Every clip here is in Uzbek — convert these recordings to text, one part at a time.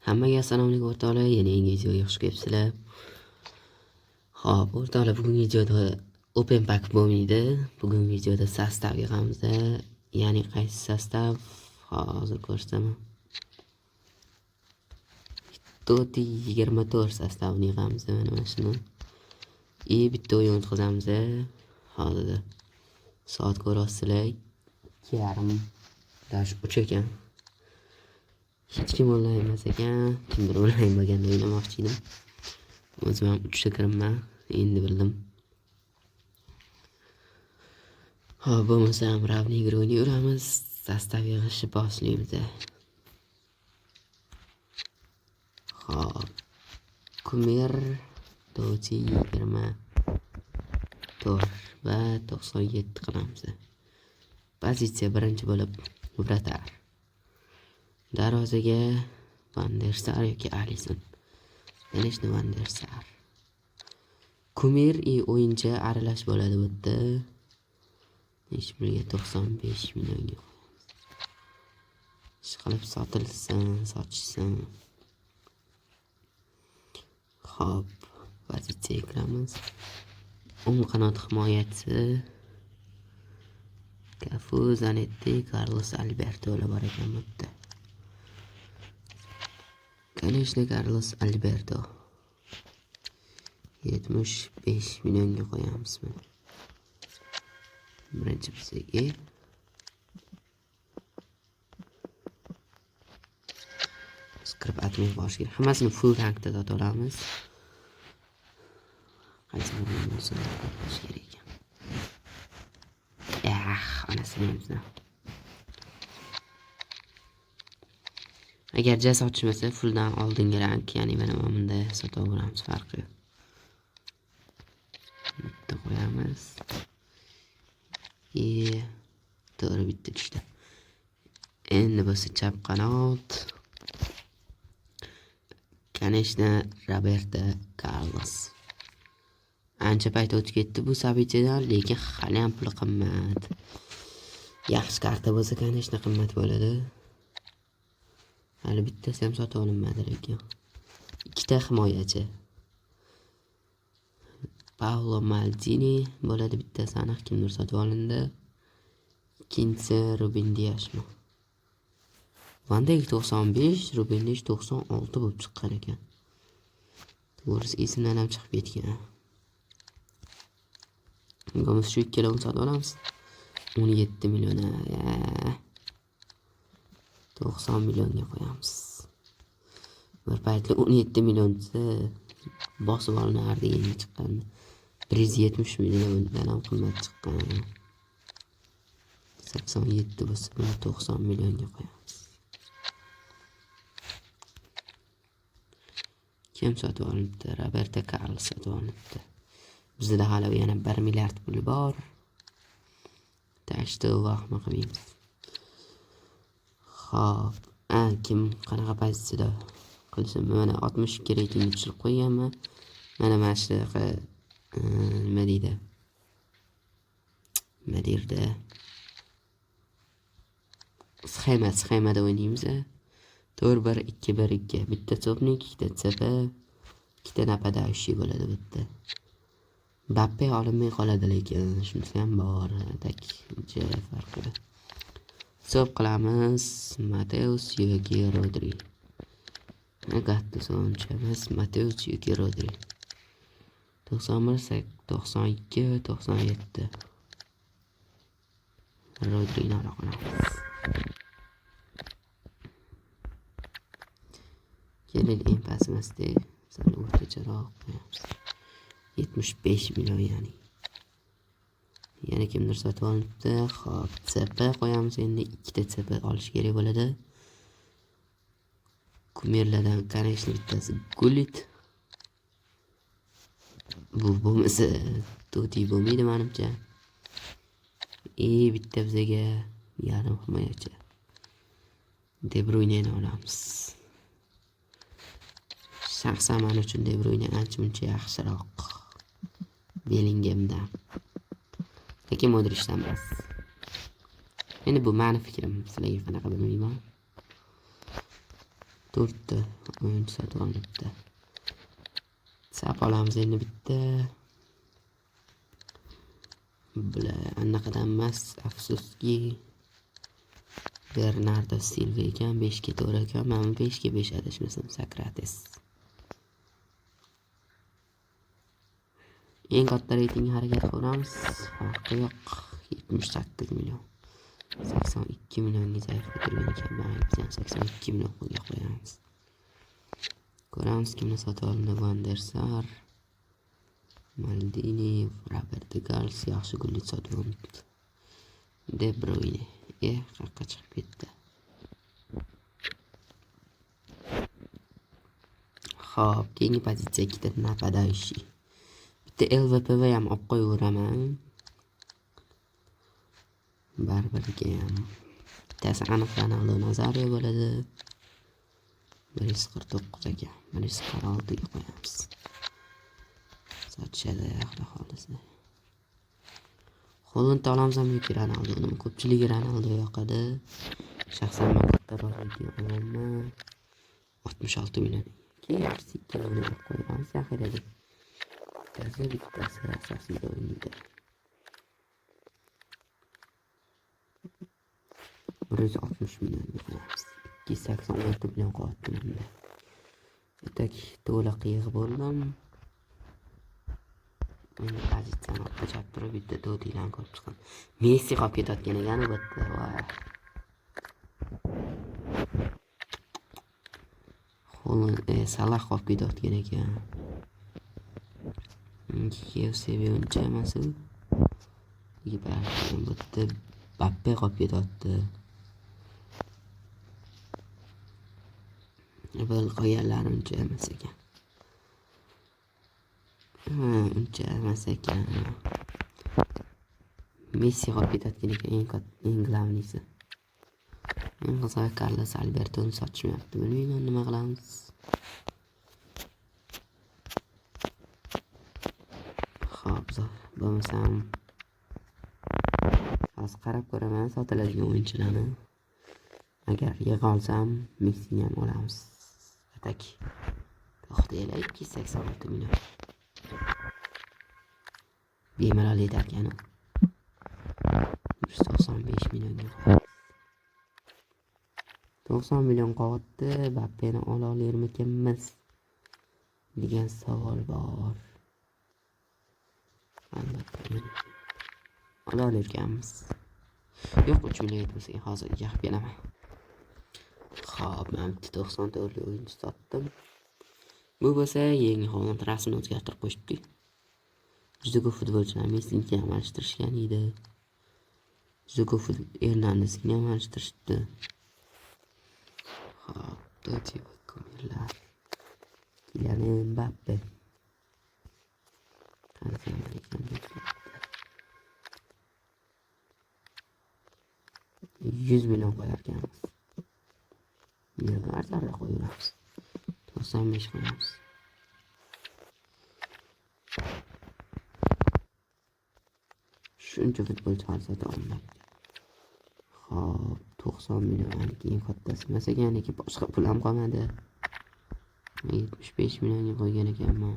Hammaga assalomu alaykum o'rtoqlar, yana yangi videoga xush kelibsizlar. Xo'p, o'rtoqlar, bugungi videoda open pack bo'lmaydi. Bugungi videoda sostav yig'amiz. Ya'ni qaysi sostav? Hozir ko'rsataman. Toti 24 sostavini yig'amiz mana shuni. Bitta o'yin o'tkazamiz. Hozir soat ko'rasizlar. 2:30 dash 3 ekan. Hech kim onlayn emas ekan. Kimdir onlayn bo'lganda o'ynamoqchi edim. O'zim ham 3 ta kiribman. Endi bildim. Xo'p, bo'lmasa ham ravning igrini yuramiz. Sostav yig'ishni boshlaymiz. Xo'p. Kumir Doti 24 va 97 qilamiz. Pozitsiya birinchi bo'lib Vratar. Darvozaga Van der Sar yoki Alisson. Конечно, Van der Sar. Kumir o'yinchi aralash bo'ladi bu yerda. Hech biriga 95 millionga qo'yamiz. Ishqilib sochishsin. Xo'p, pozitsiyaga kiramiz. O'ng qanot himoyachisi Cafu, Zanetti, Carlos Alberto bor ekan bu yerda. Конечно, Carlos Alberto 75 millionga qo'yamiz. Birinchi bizga script atmay bosh kerak. Hammasini full rankda sota olamiz. Qaysi birini bo'lsa bosh kerak ekan. Anasini agar jas ochmasa fulldan oldingi rank, ya'ni mana bunda sotaveramiz, farqi yo'q. Bitta qo'yamiz. To'g'ri bitta tushdi. Endi bo'lsa chap qanot. Конечно, Roberto Carlos. Ancha payt o'tib ketdi bu sabitidan, lekin hali ham puli qimmat. Yaxshi karta bo'lsa, конечно, qimmat bo'ladi. Hali bittasi ham sotib olinmadi lekin. Ikkita himoyachi. Paolo Maldini bo'ladi bittasi, aniq kimdir sotib olindi. Ikkinchisi Ruben Diashmi. Van Dijk 95, Ruben Diash 96 bo'lib chiqqan ekan. To'g'risi esimdan ham chiqib ketgan. Gomis shu ikkalovini sotib olamiz. 17 million. 90 millionga qo'yamiz. Bir paytlar 17 million bosib olinardi endi chiqqanda. 170 million bundan ham qimmat chiqqan. 87 bo'lsa 90 millionga qo'yamiz. Kim sotib olibdi? Roberto Carlos sotib olibdi. Bizda hali yana 1 milliard pul bor. Tashda vaqtni qilmaymiz. Xo'p, kim qanaqa pozitsiyada qilsin? Mana 62 reytingni tushirib qo'yganman. Mana shunaqa nima deydi? Madirda sxemada o'ynaymiz. 4-1-2-1-2. Bitta to'pnik, ikkita tepa, ikkita napadashi bo'ladi bu yerda. Mbappe olinmay qoladi lekin shunisi ham bor. Takcha farqi. Hisob qilamiz. Mateus yoki Rodri. Nagatta so'nchamiz Mateus yoki Rodri. 91, 92, 97. Rodri'ni olamiz. Kelin eng pasmasda sal o'rtacharoq qo'yamiz. 75 million yani. Yana kimdir sotib olibdi. Xo'p, tepa qo'yamiz. Endi ikkita tepa olish kerak bo'ladi. Kumirlardan конечно bittasi Gullit. Bu bo'lmasa Toti bo'lmaydi menimcha. Bitta bizga yarim himoyachi. De Bruyne'ni olamiz. Shaxsan men uchun De Bruyne ancha-muncha yaxshiroq. Bellinghamdan. Lekin Modricdan emas. Endi bu meni fikrim, sizlarga qanaqa bilmayman. to'rtta o'yinchi sotib olibdi. Sap olamiz endi bitta. Bular anaqadan emas, afsuski Bernardo Silva ekan, 5 ga to'g'ri ekan. Mana 5 ga 5 adashmasam Sokrates. Eng katta reytingga harakat qilamiz. Farqi yo'q. 78 million. 82 millionga zaif turgan ekan. Biz ham 82 million qo'yga qo'yamiz. Ko'ramiz kimni sotib oldi. Van der Sar, Maldini, Roberto Carlos yaxshi gulni sotib oldi. De Bruyne. Qayerga chiqib ketdi. Xo'p, keyingi pozitsiya ikkita napadaющий. Bitta LVPV ham olib qo'yaveraman. Baribirga ham. Bittasi aniq Ronaldo Nazario bo'ladi. 149 ekan. 146 ga qo'yamiz. Sochada yaxshi holisi. Holland olamiz ham yoki Ronaldo. Ko'pchiligi Ronaldo yoqadi. Shaxsan men kattaroqni olaman. 66 million. Keyin ikkalani olib qo'yamiz zaxiraga. Bittasi asosida o'ynaydi. 160 million qo'yamiz. 286 million qo'yapti bunda. Atak to'la qiyg'i bo'ldim. Endi pozitsiyani ochib turib bitta do'tinglarni ko'rib chiqdim. Messi qolib ketayotgan ekan bu yerda. Salah qolib ketayotgan ekan. Seviyoncha emas u. Bu yerda Mbappe qolib ketyapti. Bel qo'yganlari uncha emas ekan. Uncha emas ekan. Messi qolib ketayotgan ekan eng glavnisi. Men qizig'i Carlos Albertoni sotishmayapti. Bilmayman nima qilamiz. Xo'p, bo'lmasam hozir qarab ko'raman sotiladigan o'yinchilarni. Agar yig'a olsam Messini ham olamiz. Atak. To'xtaylar 286 million. Bemalol yetarkan. 195 millionga. 90 million qoldi. Mbappeni ola olarmikanmiz degan savol bor. Albatta. Ola olarkanmiz. Yo'q, 3 million yetmasa hozir yaqib kelaman. Xo'p, men 94 li o'yinchi sotdim. Bu bo'lsa yangi Holland rasmini o'zgartirib qo'yishdi. Juda ko'p futbolchilar Messi'ni ham alishtirishgan edi. Juda ko'p Hernandesni ham alishtirishdi. Xo'p, Totti va Komirlar. Kylian Mbappe. Qanday ekan? 100 million qo'yar ekanmiz. Arzonroq qo'yamiz. 95 qo'yamiz. Shuncha futbolchi sota olmaydi. Xo'p, 90 million keyin kattasi emas ekan, lekin boshqa pul ham qolmadi. 75 millionga qo'ygan ekanman.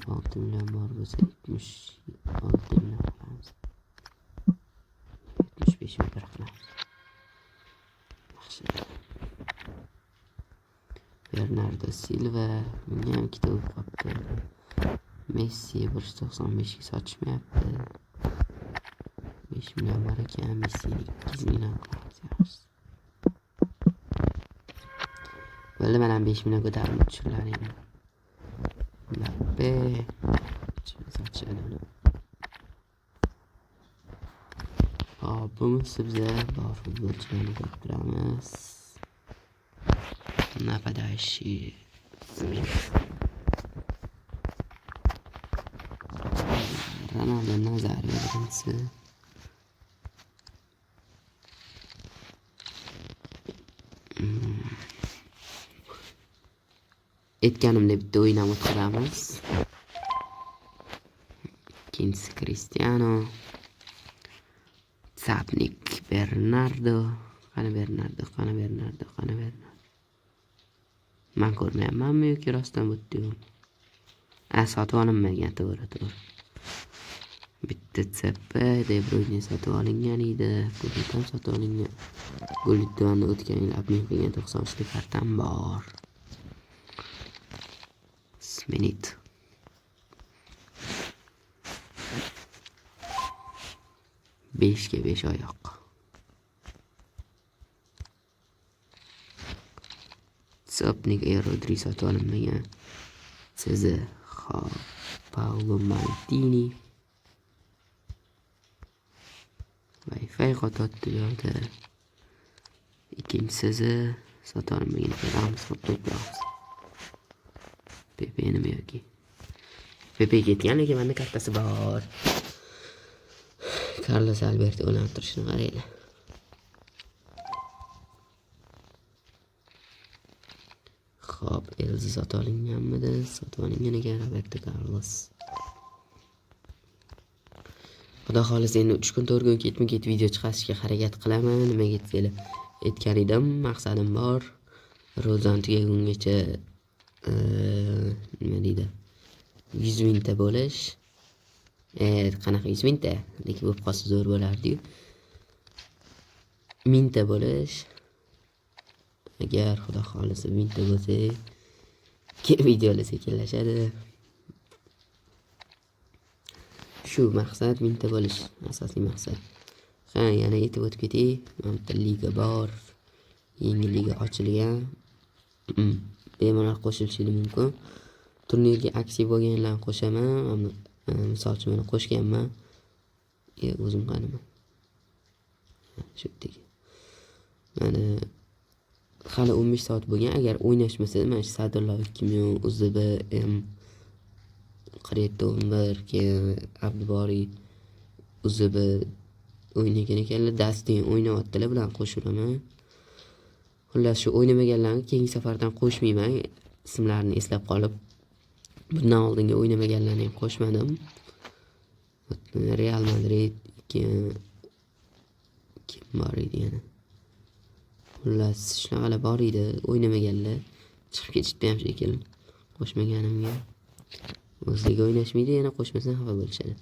6 million bor bo'lsa 76 million qilamiz. 75 million qilamiz. Yaxshi. Bernardo Silva menga ham ikkita o'q qopti. Messi 195 ga sotishmayapti. 5 million bor ekan, Messi 2 million qilamiz. Yaxshi. Bo'ldi, men ham 5 million ko'tarib tushirlaring. Mbappe sochadi. Hop, bunisi bizga bor futbolchilarni ko'rib turamiz. Нападающий. Ronaldo Nazario birinchisi. Aytganimdek bitta o'yin ham o'tkazamiz. Ikkinchisi Cristiano. Sapnik Bernardo. Qani Bernardo. Men ko'rmayapmanmi yoki rostdan bo'tdimi? Sotib olinmagan, to'g'ri. Bitta tseppa De Bruyne sotib olingan edi. Gullit ham sotib olingan. Gullitni o'tgan yil men qilgan 90 kartam bor. Minut. Beshga 5 oyoq. Sopnik Rodri sotib olinmagan. Sizi Paolo Maldini. Wi-Fi qo'yibdi joyda. Ikkinchisi sotib olinmagan. Rams to'playmiz. Pepe nima yoki? Pepe ketgan, lekin menda kartasi bor. Carlos Alberto o'ylantirishni qaraylar. Xo'p, Elzi sotib olinganmidi? Sotib olingan ekan Roberto Carlos. Xudo xohlasa endi 3 kun 4 kun ketma-ket video chiqarishga harakat qilaman. Nimaga desanglar, aytgan edim, maqsadim bor. Ro'zan tugagungacha nima deydi? 100 mingta bo'lish. Qanaqa 100 mingta? Lekin bo'lib qolsa zo'r bo'lardi-yu. Mingta bo'lish. Agar xudo xohlasa mingta bo'lsa, videolar sekinlashadi. Shu maqsad mingta bo'lish, asosiy maqsad. Yana aytib o'tib ketay, mana bitta liga bor. Yangi liga ochilgan. Bemalol qo'shilishingiz mumkin. Turnirga aktiv bo'lganlarni qo'shaman. Misol uchun meni qo'shganman. O'zim qanaman. Shu yerda. Mana hali 15 soat bo'lgan. Agar o'ynashmasa, mana shu Sadullo 2000 UZB Qretonlar keyin Abduboriy UZB o'ynagan ekanlar. Dastin o'ynayaptilar bilan qo'shilaman. Xullas shu o'ynamaganlarni keyingi safardan qo'shmayman. Ismlarini eslab qolib, bundan oldingi o'ynamaganlarni ham qo'shmadim. Real Madrid kim bor edi yana. Xullas shunaqalar bor edi, o'ynamaganlar chiqib ketishdi ham shekilli. Qo'shmaganimga. O'zligi o'ynashmaydi, yana qo'shmasdan xafa bo'lishadi.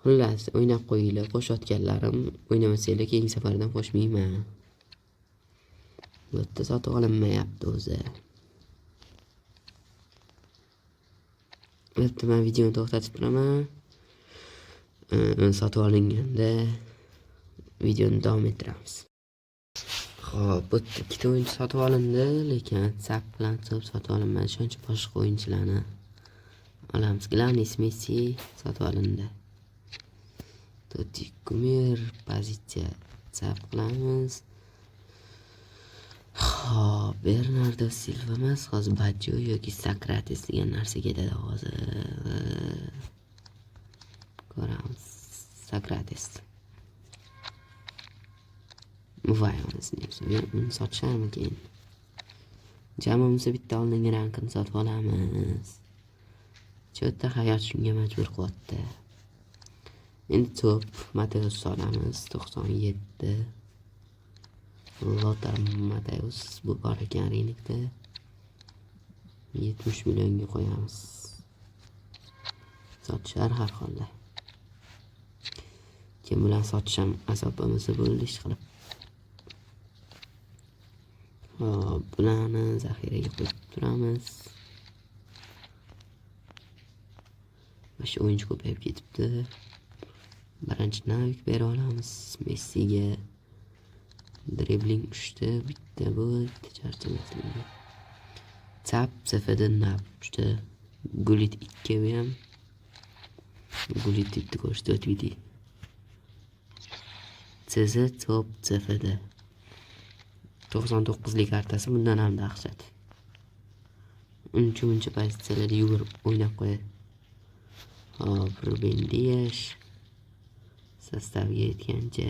Xullas, o'ynab qo'yinglar, qo'shayotganlarim, o'ynamasanglar keyingi safardan qo'shmayman. Bu yerda sotib olinmayapti o'zi. Bu yerda men videoni to'xtatib turaman. Sotib olinganda videoni davom ettiramiz. Xo'p, bu yerda ikkita o'yinchi sotib olindi, lekin SAP bilan sotib olinmadi. Shuncha boshqa o'yinchilarni olamiz. Glanis Messi sotib olindi. Totti Kumir pozitsiya SAP qilamiz. Xo'p, Bernardo Silva emas, hozir Baggio yoki Sokrates degan narsa ketadi hozir. Ko'ramiz. Sokrates. Uni sotisharmi keyin? Jamoamizda bitta oldingi rankini sotib olamiz. Cho'tta hayot shunga majbur qilyapti. Endi to'p Mateus solamiz 97. Lothar Mateus bu bor ekan Renikda. 70 millionga qo'yamiz. Sotishar har holda. Kim bilan sotisham asabimizda bo'ldi ish qilib. Hop, bularni zaxiraga qo'yib turamiz. Shu o'yinchi ko'payib ketibdi. Birinchi navik bera olamiz Messiga. Dribling 3ta, bitta bu, bitta charchamaslik. Tap safida nab 3ta. Gullit 2 bu ham. Gullit bitta ko'rsatuvdi. Sizi top safida. 99lik kartasi bundan ham dahshat. Uncha pozitsiyalarda yugurib o'ynab qo'yadi. Hop, Ruben Dias sostavga yetgancha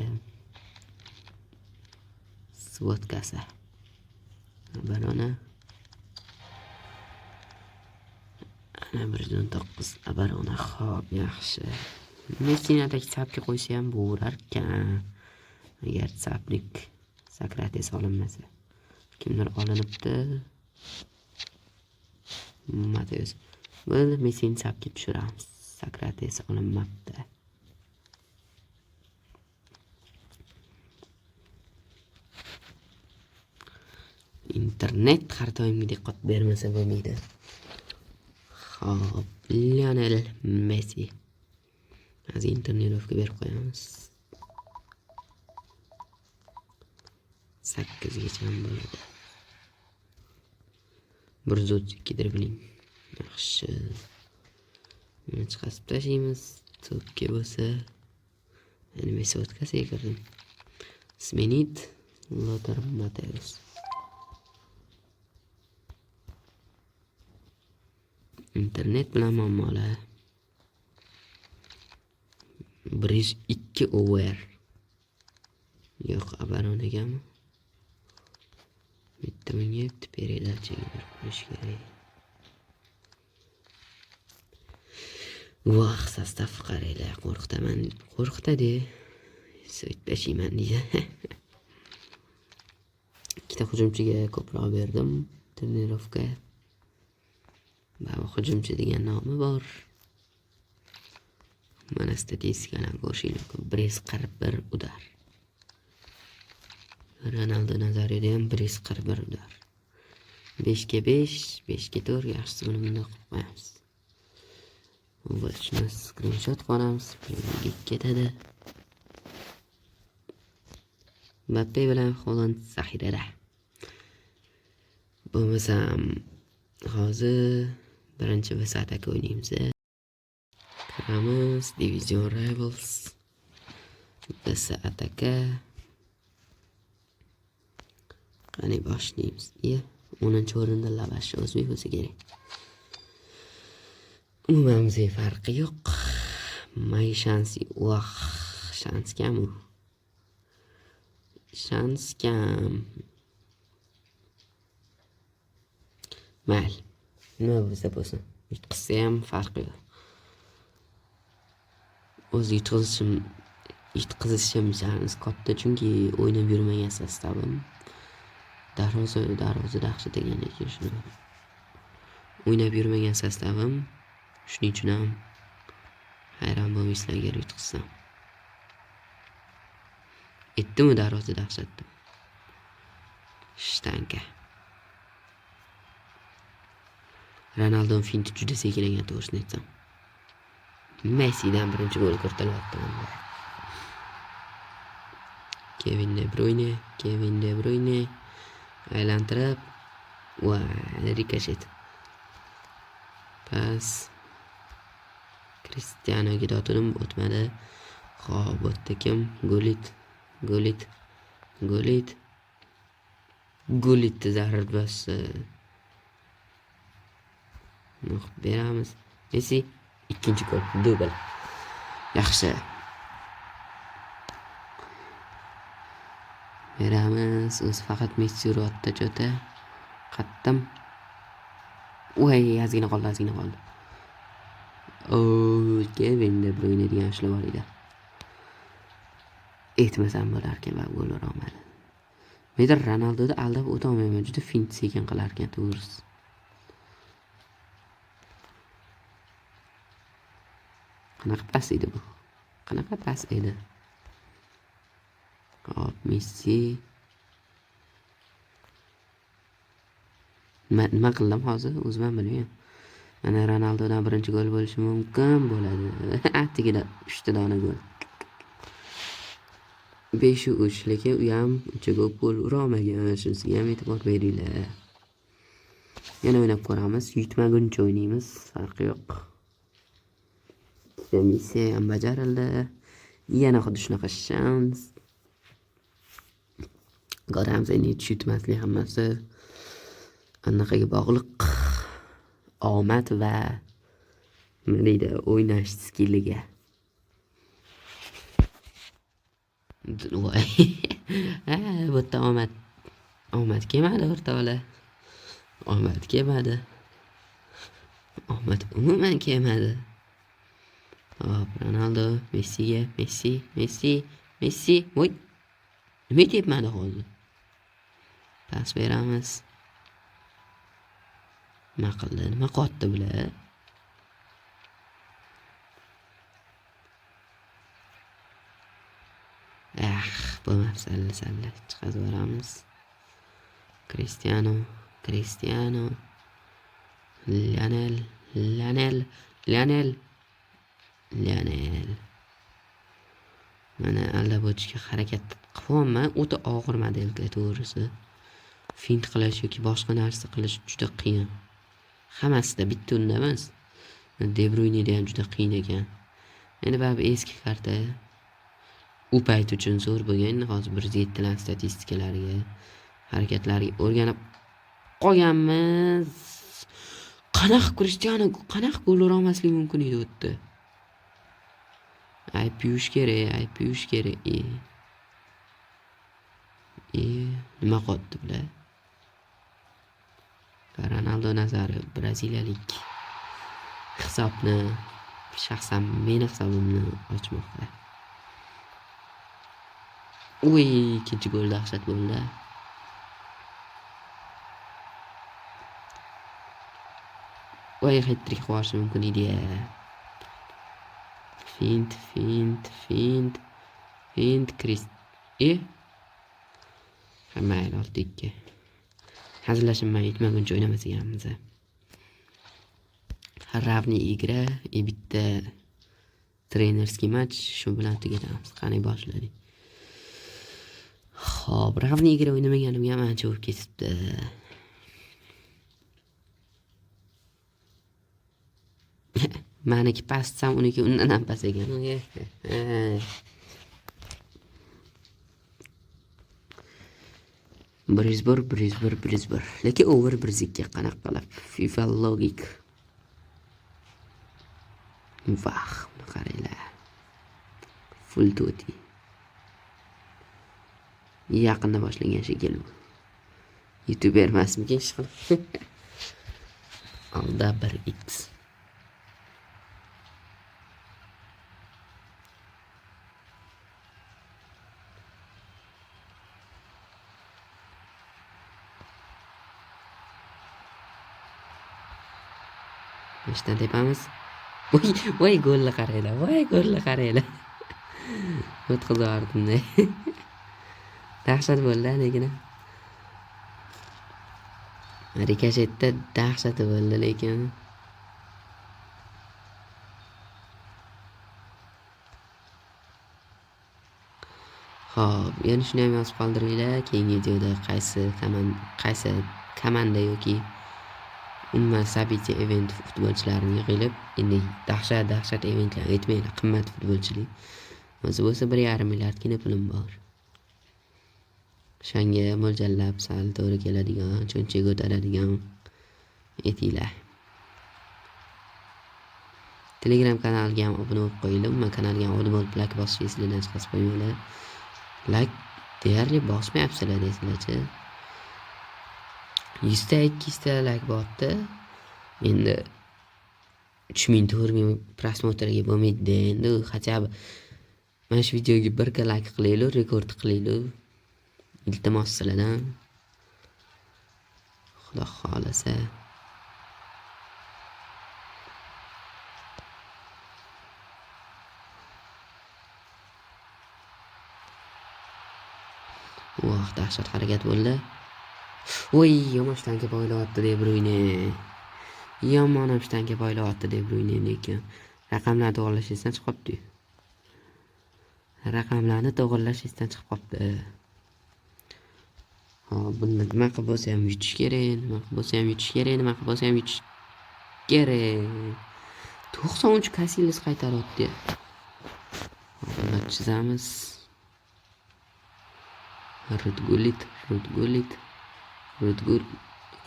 Svotkasa. Barona. Ana 119 Barona. Hop, yaxshi. Messini atak sapga qo'ysa ham bo'lar ekan. Agar sapnik Sokrates olinmasa. Kimdir olinibdi? Mateus. Buni Messini sapga tushiramiz. Sokrates olinmabdi. Internet har doimgidek qotib bermasa bo'lmaydi. Xo'p, Lionel Messi. Hozir internetovga berib qo'yamiz. 8 gacha ham bo'ladi. 132 dribling. Yaxshi. Chiqasib tashlaymiz. To'pga bo'lsa, endi Messi o'tkazga kirdim. Smenit Lothar Matthäus. Internet bilan muammolar. 102 over. Yo'q, Abaronegami? Bitta menga peridachiga berib qo'yish kerak. Voh, sostav qaranglar, qo'rqitaman. Qo'rqitadi. So'ytbashiyman deydi. Ikkita hujumchiga ko'proq berdim. Trenirovka. Baba hujumchi degan nomi bor. Mana statistikalarni ko'rishingiz mumkin. 141 udar. Ronaldo nazarida ham 141 udar. 5 ga 5, 5 ga 4 yaxshisi buni bunday qilib qo'yamiz. Va shuni screenshot qilamiz. Playga ketadi. Mbappe bilan Holland zaxirada. Bo'lmasam hozir birinchi vsataka o'ynaymiz. Kiramiz Division Rivals. Vsataka. Qani boshlaymiz. 10-o'rinda Lavash o'zbek bo'lsa kerak. Umuman bizga farqi yo'q. May shansi, voh, shans kam u. Shans kam. Mal. Nima bo'lsa bo'lsin. Yutqizsa ham farqi yo'q. O'z yutqizishim shans katta, chunki o'ynab yurmagan sostavim. Darvoza dahshat degan ekan shuni. O'ynab yurmagan sostavim. Shuning uchun ham hayron bo'lmaysizlar agar yutqizsam. Etdimi darvoza dahshatda? Shtanka. Ronaldo finti juda sekin ekan, to'g'risini aytsam. Messidan birinchi gol kirityapti. Kevin De Bruyne aylantirib va rikoshet. Pas Cristianoga dotinim o'tmadi. Xo'p, o'tdi kim? Gullit zarbasi. Beramiz. Messi ikkinchi gol, dubl. Yaxshi. Beramiz. O'zi faqat Messi urotda jo'ta. Qattim. Voy, ozgina qoldi. Kevin De Bruyne degan ishlar bor edi. Aytmasam bo'larkan va gol ura olmadi. Men Ronaldoda aldab o'ta olmayman, juda fint sekin qilar ekan, to'g'risi. Qanaqa pas edi? Hop, Messi. Nima qildim hozir? O'zim ham bilmayman. Mana Ronaldodan birinchi gol bo'lishi mumkin bo'ladi. Atigida 3 ta dona gol. 5-3, lekin u ham unchaga gol ura olmagan. Shunisiga ham e'tibor beringlar. Yana o'ynab ko'ramiz. Yutmaguncha o'ynaymiz. Farqi yo'q. Missiya ham bajarildi. Yana xuddi shunaqa shans. Ko'ramiz, endi yutmaslik hammasi anaqaga bog'liq. Omad va nima deydi, o'ynash skilliga. Voy. Bu yerda omad kelmadi o'rtoqlar. Omad umuman kelmadi. Hop, Ronaldo, Messiga, Messi. Voy. Nima deyapman hozir? Pas beramiz. Nima qildi? Nima qotdi bular? Bo'lmabsa salla chiqazib yuboramiz. Cristiano, Lionel. Mana aldab o'tishga harakat qilyapman. O'ta og'ir modelga to'g'risi. Fint qilish yoki boshqa narsa qilish juda qiyin. Hammasida bitta unda emas. De Bruyne'da ham juda qiyin ekan. Endi baribir eski karta. U payt uchun zo'r bo'lgan. Hozir 107 dan statistikalariga, harakatlarga o'rganib qolganmiz. Qanaqa Cristiano, qanaqa gol ura olmasligi mumkin edi o'tdi. Aypish kerak. Nima qotdi bular? Ronaldo Nazario, braziliyalik hisobni shaxsan meni hisobimni ochmoqda. Ikkinchi gol dahshat bo'ldi. Hat-trick qilishi mumkin edi. Fint. Mayli, oldik. Hazillashimdan yetmaguncha o'ynamas ekanmiz. Ravniy igra, bitta trenerskiy match, shu bilan tugatamiz. Qani boshladik. Xo'p, ravniy igra o'ynamaganimga ham ancha bo'lib ketibdi. Meniki pastsam, uniki undan ham past ekan. Brisbane. Lekin over 1-2 qanaqa qilib? FIFA logik. Vah, qaranglar. Full toti. Yaqinda boshlangan shekilli. YouTuber emasmikin ish qilib. Alda 1x. Ishdan tepamiz. Voy golni qaranglar. O'tkazardim-da. Dahshat bo'ldi lekin. Rikoshetda dahshat bo'ldi lekin. Xo'p, yana shuni ham yozib qoldiringlar. Keyingi videoda qaysi komanda yoki umuman sabiti event futbolchilarini yig'ilib, endi dahshat eventlar aytmaylar, qimmat futbolchilik. O'zi bo'lsa 1,5 milliardgina pulim bor. Shanga mo'ljallab sal to'g'ri keladigan, cho'nchak ko'taradigan etinglar. Telegram kanaliga ham obuna bo'lib qo'yinglar. Men kanalga obuna bo'lib like bosishni esingizdan chiqarib qo'ymanglar. Like deyarli bosmayapsizlar desizlarchi. 100 ta 200 ta like botdi. Endi 3000 4000 prosmotrga bo'lmaydi. Endi хотя бы mana shu videoga 1 ga like qilinglar, rekord qilinglar. Iltimos sizlardan. Xudo xolasa. Dahshat harakat bo'ldi. Yomon shtanka boylayapti De Bruyne. Yomon shtanka boylayapti De Bruyne lekin raqamlarni to'g'irlash esdan chiqib qopti. Buni nima qilib bo'lsa ham yutish kerak. 90 Casillas qaytaryapti. Buni chizamiz. Rudgul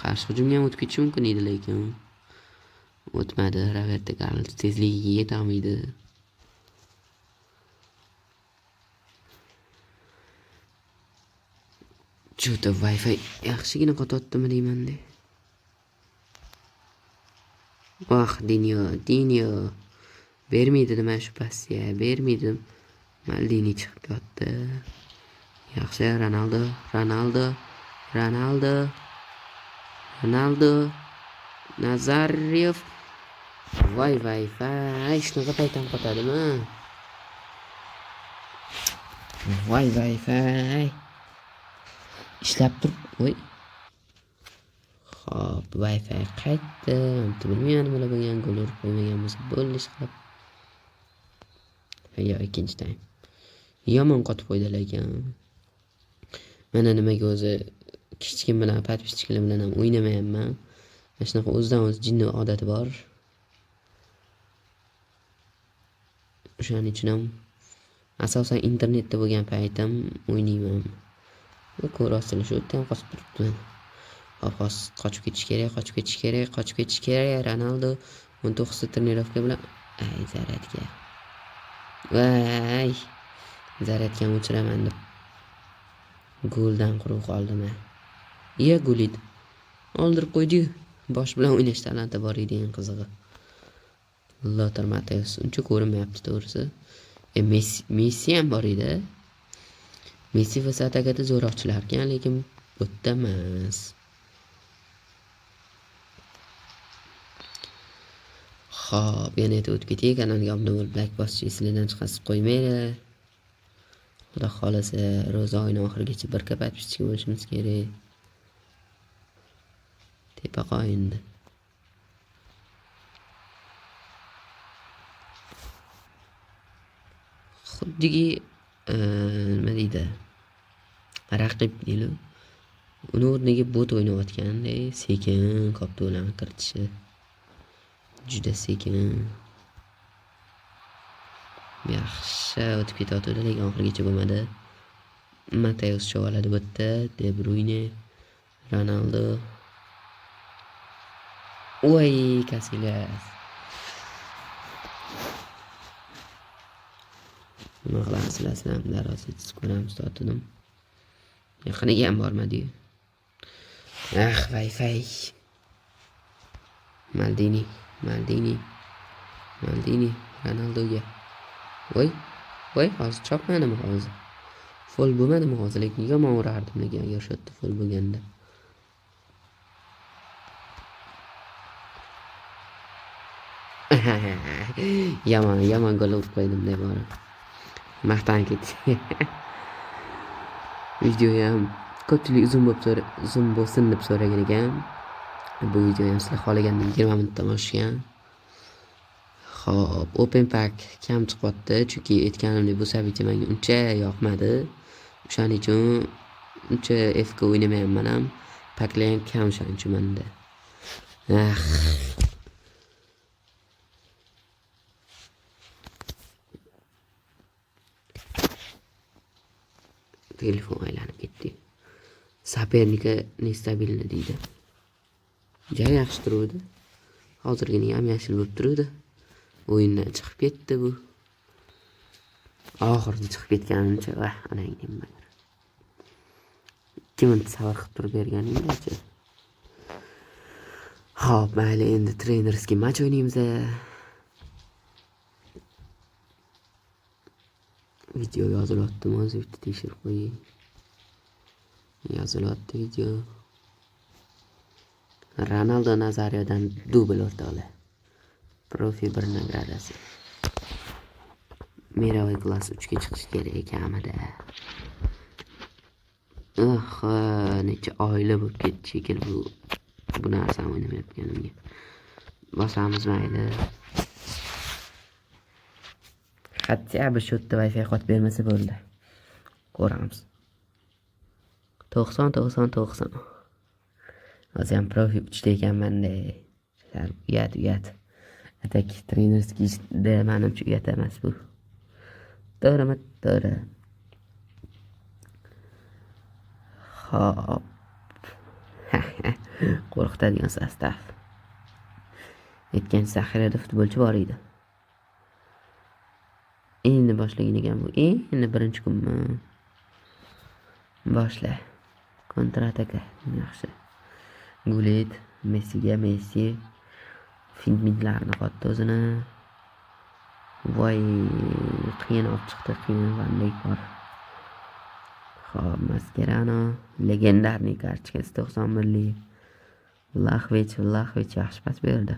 qarshi hujumga ham o'tib ketishi mumkin edi lekin o'tmadi. Roberto Carlos tezligiga yeta olmaydi. Juda Wi-Fi yaxshigina qotyaptimi deyman-da. Dinyo. Bermaydi nima shu passiya, bermaydim. Maldini chiqib ketdi. Yaxshi, Ronaldo. Nazaryev. Voy, shunaqa paytam qotadimi? Voy. Ishlab tur. Voy. Xo'p, Wi-Fi qaytdi. Bilmayman nima bo'lgan, gol urib qo'ymaganmiz. Bo'ldi ishlab. Yo, ikkinchi taym. Yomon qotib qo'ydi lekin. Mana nimaga o'zi kichkin bilan подписчиклар bilan ham o'ynamayapman. Mana shunaqa o'zidan o'zi jinni odati bor. O'shaning uchun ham asosan internetda bo'lgan paytim o'ynayman. Ko'rasizlar shu yerdan qosib turibdi. Hopos qochib ketish kerak. Ronaldo 19 ta trenirovka bilan zaryadga. Voy. Zaryadga o'chiraman deb. Goldan quruq qoldim. Gol edi. Oldirib qo'ydi. Bosh bilan o'ynash talanti bor edi eng qizig'i. Lothar Matthäus uncha ko'rinmayapti to'g'risi. Messi ham bor edi. Messi va Satagada zo'roqchilar ekan, lekin bu yerda emas. Xo'p, yana o'tib ketdik. Kanalga obuna bo'lib, like bosishni esingizdan chiqarib qo'ymanglar. Xudo xolasa, ro'za oyini oxirigacha bir подписчик bo'lishimiz kerak. Tepa qo'yindi. Xuddiki nima deydi? Raqib deydi. Uni o'rniga bot o'ynayotganday sekin kapto'larni kiritishi. Juda sekin. Yaxshi o'tib ketadi, lekin oxirigacha bo'lmadi. Matthäus cho'valadi bu yerda, De Bruyne, Ronaldo. Voy, Casillas. Nima qilasizlar, darosiz ko'ramiz to'tidim. Yaqiniga ham bormadi. Wi-Fi. Maldini, Ronaldoga. Voy, hozir chopmadimi hozir? Fol bo'lmadimi hozir, lekin yomon urardim lekin agar shu yerda fol bo'lganda. Yomon gol urib qo'ydim deb bor. Maqtan ketdi. Videoga ham ko'pchilik uzun bo'lsin deb so'ragan ekan. Bu video ham sizlar xohlaganda 20 minutdan oshgan. Xo'p, Open Pack kam chiqyapti, chunki aytganimdek bu sabiti menga uncha yoqmadi. O'shaning uchun uncha FK o'ynamayapman ham. Paklar ham kam o'shaning uchun menda. Telefon aylanib ketdi. Sapernika nestabilni deydi. Juda yaxshi turuvdi. Hozirgina ham yashil bo'lib turuvdi. O'yindan chiqib ketdi bu. Oxirida chiqib ketganimcha, anang nima. 2 minut sabr qilib turib berganingdachi. Xo'p, mayli, endi trenerskiy match o'ynaymiz. Video yozilyaptimi o'zi bitta tekshirib qo'ying. Yozilyapti video. Ronaldo Nazaryodan dubl o'rtoqlar. Profi 1 nagradasi. Mировой klass 3 ga chiqish kerak kamida. Necha oylar bo'lib ketdi shekilli bu narsani o'ynamayotganimga. Bosamiz mayli. Hatto bir shu yerda Wi-Fi qotib bermasa bo'ldi. Ko'ramiz. 90. Hozir ham profi 3 da ekanman-da. Uyat. Atak trenerskiyda menimcha uyat emas bu. To'g'ri. Hop. Qo'rqitadigan sostav. Aytgan Sahrada futbolchi bor edi. Endi boshlagan ekan bu. Endi birinchi kunmi? Boshla. Kontrataka. Yaxshi. Gulet, Messi. Fintlarni qotdi o'zini. Voy, qiyin olib chiqdi, qiyin bor. Xo'p, Mascherano, legendarniy kartochkasi 91lik. Vlahovic yaxshi pas berdi.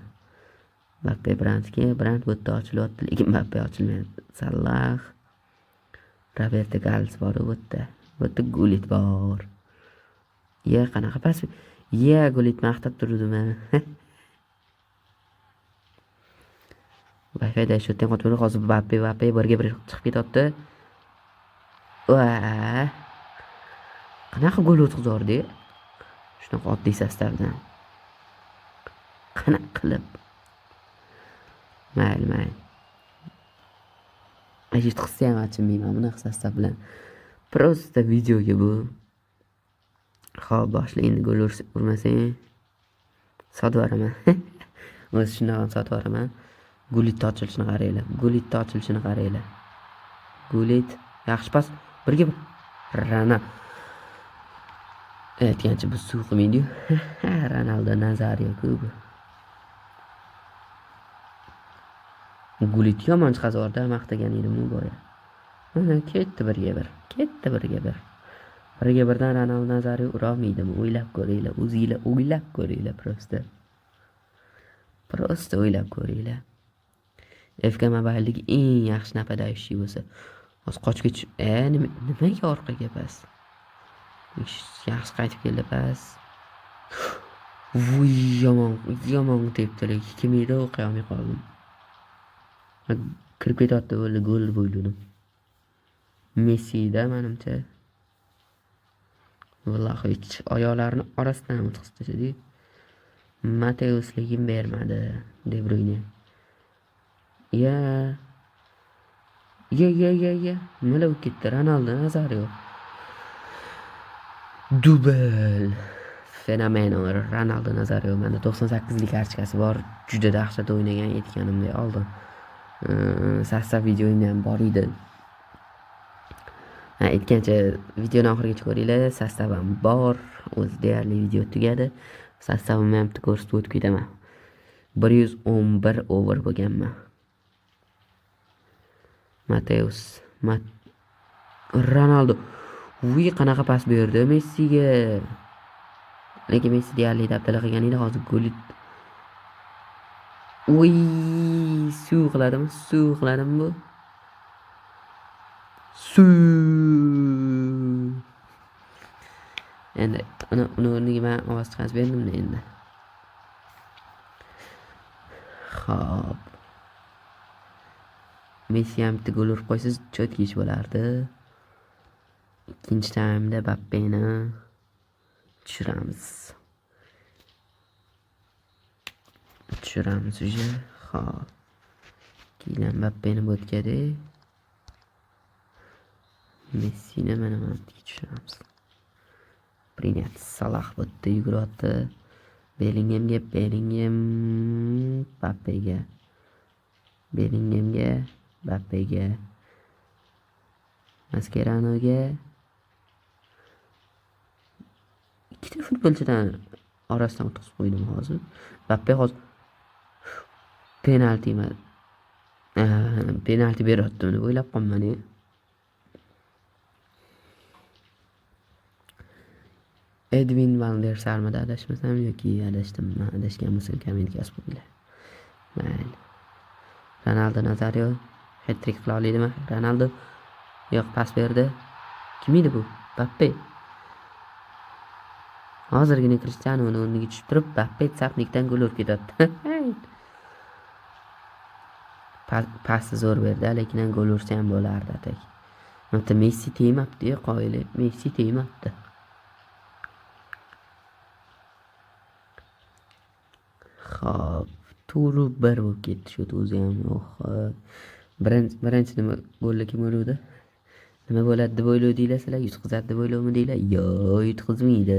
Mbappe Brandga, Brand bu yerda ochilyapti, lekin Mbappe ochilmayapti. Salah, Roberto Carlos bor bu yerda. Bu yerda Gullit bor. Qanaqa pas? Gullit maqtab turdim men. Wi-Fi da shu yerdan qotib hozir Mbappe birga bir chiqib ketyapti. Qanaqa gol o'tkazardi? Shunaqa oddiy sostavdan. Qanaqa qilib? Mayli. Hech qilsa ham achinmayman bunaqa sostav bilan. Prosta videoga bu. Xo'p, boshla endi gol urmasang sotib yuboraman. O'zi shundan sotib yuboraman. Gullit ochilishini qaranglar. Gullit yaxshi pas. Birga bir. Rana. Aytgancha bu suv qilmaydi-yu. Ronaldo Nazario kubi. Gullit yomon chiqazorda maqtagan edim u boya. Mana ketdi birga bir. Birga birdan Ronaldo Nazario ura olmaydimi? O'ylab ko'ringlar, o'zingizlar o'ylab ko'ringlar prosta. O'ylab ko'ringlar. FK Mobile'dagi eng yaxshi napadaющий bo'lsa, hozir qochgich, nimaga orqaga pas? Yaxshi qaytib keldi pas. Vuy, yomon tepdi, lekin kim edi o'qiy olmay qoldim. Kirib ketyapti bo'ldi, gol bo'yladim. Messida menimcha. Vlahovic oyoqlarini orasidan o'tkazib tashladi. Mateus lekin bermadi. De Bruyne. Nima bo'lib ketdi? Ronaldo Nazario. Dubl. Fenomeno Ronaldo Nazario. Menda 98lik kartochkasi bor. Juda dahshat o'ynagan aytganimda oldim. Sastav videoyim ham bor edi. Aytgancha videoni oxirigacha ko'ringlar. Sastavam bor. O'zi deyarli video tugadi. Sastavimni ham ko'rsatib o'tib ketaman. 111 over bo'lganman. Mateus, Ronaldo. Uy, qanaqa pas berdi Messiga. Lekin Messi deyarli dabdala qilgan edi, hozir Gullit. Uy, suv qiladimi bu? Endi uni o'rniga men ovoz chiqarib berdim endi. Xo'p. Messi ham bitta gol urib qo'ysa, chotki ish bo'lardi. Ikkinchi taymda Mbappeni tushiramiz уже. Xo'p. Keyin Mbappeni bo'tkadi. Messini mana tushiramiz. Принят. Salah bo'tda yuguryapti. Bellinghamga, Mbappega, Mascheranoga. Ikkita futbolchidan orasidan o'tkazib qo'ydim hozir. Mbappe hozir penalti beryapti deb o'ylab qolman. Edwin van der Sarmada adashmasam yoki adashdimmi? Adashgan bo'lsam kommentga yozib qo'yinglar. Mayli. Ronaldo Nazario hat-trick qila oladimi? Ronaldo yo'q, pas berdi. Kim edi bu? Mbappe. Hozirgina Cristiano'ning o'rniga tushib turib, Mbappe sapnikdan gol urib ketadi. Pasni zo'r berdi, lekin gol ursa ham bo'lardi atak. Mana Messi tegmabdi, qoyili. Messi tegmabdi. Xo'p, turu 1 bo'lib ketdi shu o'zi ham. Birinchi nima golga kim urdi? Nima bo'ladi deb o'ylovdinglar sizlar? Yutqizadi deb o'ylovdinglar? Yo'q, yutqizmaydi.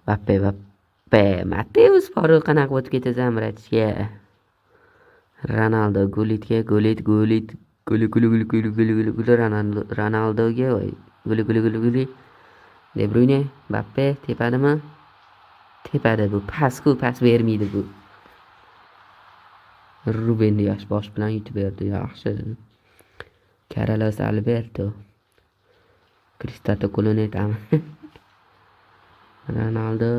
Mbappe, Mateus Farruq qanaqa o'tib ketasan Mratga? Ronaldo, Gullitga, Gullit, Ronaldoga, Gullit. De Bruyne, Mbappe tepadimi? Tepada bu. Pas bermaydi bu. Ruben Dias bosh bilan yutib berdi, yaxshi. Carlos Alberto. Cristiano Colonetami. Ronaldo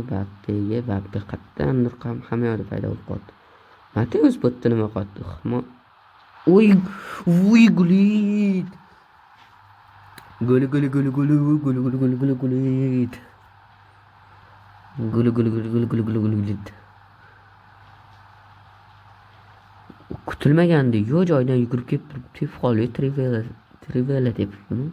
Mbappe qatdandir hamma yoqda paydo bo'lib qoldi. Mateus bo'tdi nima qotdi? Uy, gulit. Gol. Kutilmaganda yo joydan yugurib kelib tepib qoldi. Trivela tepibmi?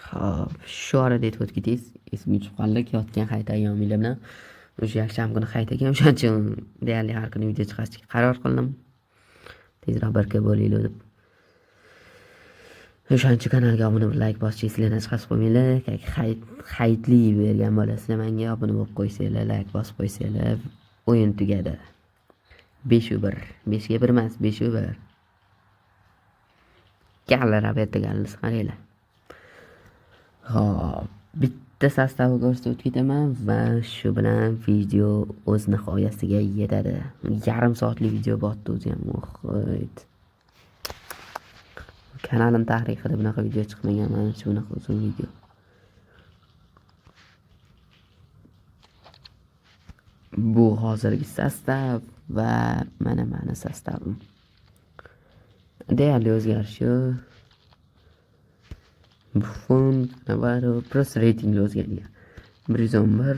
Xo'p, shu orada aytib o'tgidingiz, esimga tushib qoldi, yotgan hayit ayyominglar bilan o'sha yakshanba kuni hayit ekan, o'shaning uchun deyarli har kuni video chiqarishga qaror qildim. Tezroq baraka bo'linglar deb. O'shaning uchun kanalga obuna bo'lib, like bosishni esinglardan chiqarib qo'ymanglar. Hayitli bergan bo'lasizlar menga, obuna bo'lib qo'ysanglar, like bosib qo'ysanglar, o'yin tugadi. 5-1. 5 ga 1 emas, 5-1. Galla Roberto Carlos qaranglar. Hop, bitta sastavni ko'rsatib ketaman va shu bilan video o'z nihoyasiga yetadi. Yarim soatlik video botdi o'zi ham. Kanalim tarixida bunaqa video chiqmagan, mana shu bunaqa uzun video. Bu hozirgi sastav va mana sastavim. Deyarli o'zgarish yo'q. Buffon, Navarro, plus reytingli o'zgargan. 111.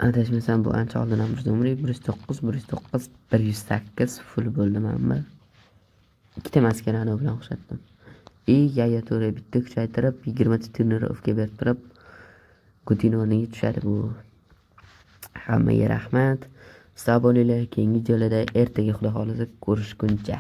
Adashmasam bu ancha oldin ham 109, 108 full bo'ldi mana. Ikkita maskarani bilan o'xshatdim. Yaya To're bitta kuchaytirib 20 ta turnировка berib turib, Coutinho'ning tushadi bu. Hammaga rahmat. Sog' bo'linglar. Keyingi videolarda ertaga xudo xolisa ko'rishguncha.